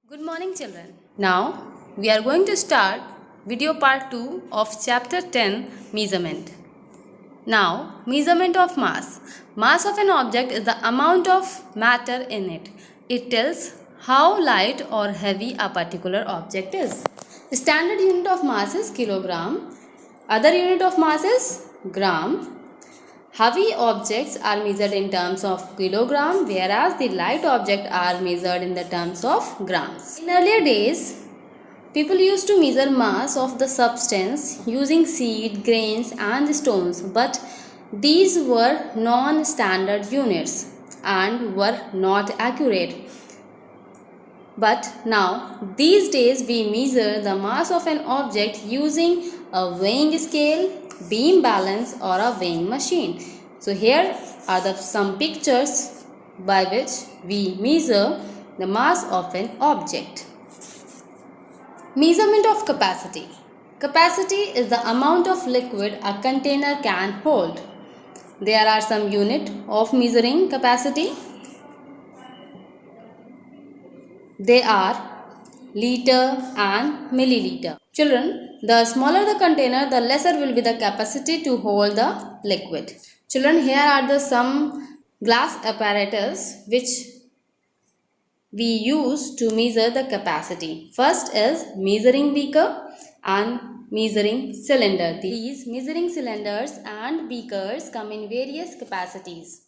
Good morning, children. Now we are going to start video part 2 of chapter 10, measurement. Now, measurement of mass. Mass of an object is the amount of matter in it. It tells how light or heavy a particular object is. Standard unit of mass is kilogram. Other unit of mass is gram. Heavy objects are measured in terms of kilogram, whereas the light objects are measured in the terms of grams. In earlier days, people used to measure mass of the substance using seed, grains and stones, but these were non-standard units and were not accurate. But now, these days we measure the mass of an object using a weighing scale, beam balance or a weighing machine. So here are some pictures by which we measure the mass of an object. Measurement of capacity. Capacity is the amount of liquid a container can hold. There are some units of measuring capacity. They are liter and milliliter. Children, the smaller the container, the lesser will be the capacity to hold the liquid. Children, here are some glass apparatus which we use to measure the capacity. First is measuring beaker and measuring cylinder. These measuring cylinders and beakers come in various capacities.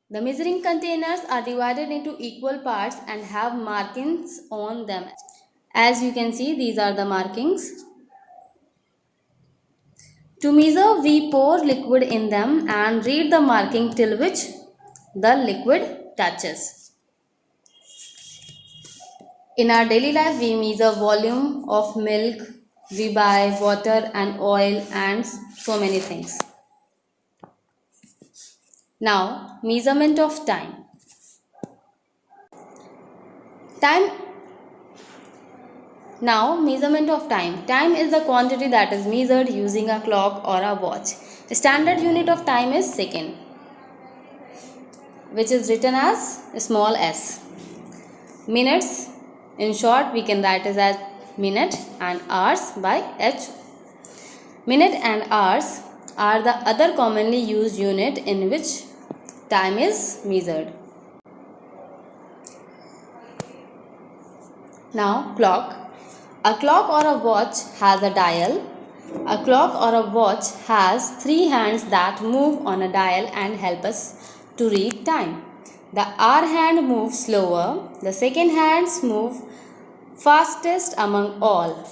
The measuring containers are divided into equal parts and have markings on them. As you can see, these are the markings. To measure, we pour liquid in them and read the marking till which the liquid touches. In our daily life, we measure volume of milk, we buy water and oil and so many things. Now, measurement of time. Measurement of time. Time is the quantity that is measured using a clock or a watch. The standard unit of time is second, which is written as small s. Minutes, in short, we can write it as minute, and hours by h. Minute and hours are the other commonly used unit in which time is measured. Now, clock. A clock or a watch has a dial. A clock or a watch has 3 hands that move on a dial and help us to read time. The hour hand moves slower. The second hands move fastest among all.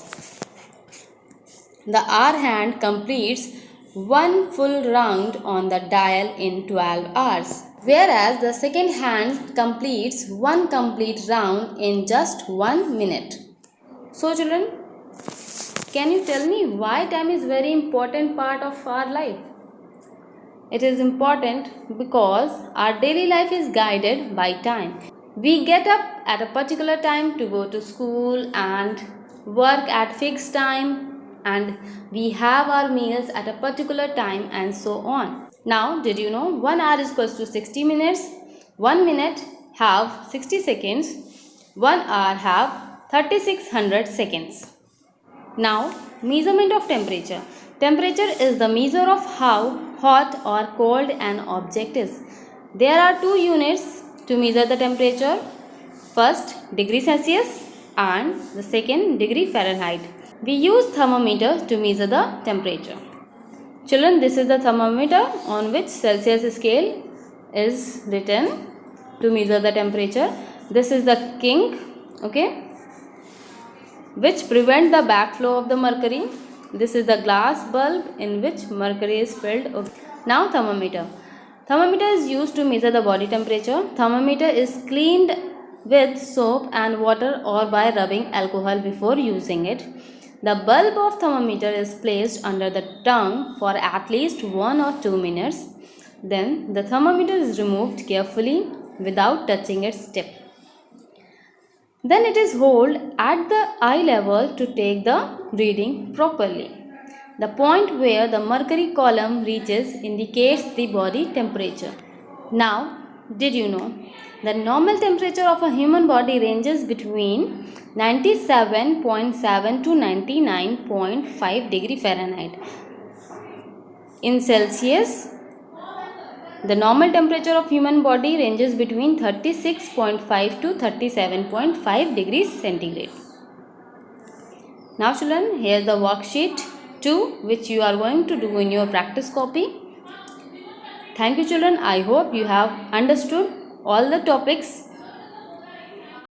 The hour hand completes one full round on the dial in 12 hours, whereas the second hand completes one complete round in just 1 minute. So children, can you tell me why time is very important part of our life? It is important because our daily life is guided by time. We get up at a particular time to go to school and work at fixed time, and we have our meals at a particular time and so on. Now, did you know 1 hour is equals to 60 minutes? 1 minute have 60 seconds. 1 hour have 3600 seconds. Now, measurement of temperature. Temperature is the measure of how hot or cold an object is. There are 2 units to measure the temperature. First, degree Celsius and the second, degree Fahrenheit. We use thermometer to measure the temperature. Children, this is the thermometer on which Celsius scale is written to measure the temperature. This is the king, okay, which prevent the backflow of the mercury. This is the glass bulb in which mercury is filled. Okay. Now, thermometer. Thermometer is used to measure the body temperature. Thermometer is cleaned with soap and water or by rubbing alcohol before using it. The bulb of thermometer is placed under the tongue for at least 1 or 2 minutes. Then the thermometer is removed carefully without touching its tip. Then it is held at the eye level to take the reading properly. The point where the mercury column reaches indicates the body temperature. Now, Did you know? The normal temperature of a human body ranges between 97.7 to 99.5 degree Fahrenheit. In Celsius, the normal temperature of human body ranges between 36.5 to 37.5 degrees centigrade. Now children, here is the worksheet 2 which you are going to do in your practice copy. Thank you children. I hope you have understood all the topics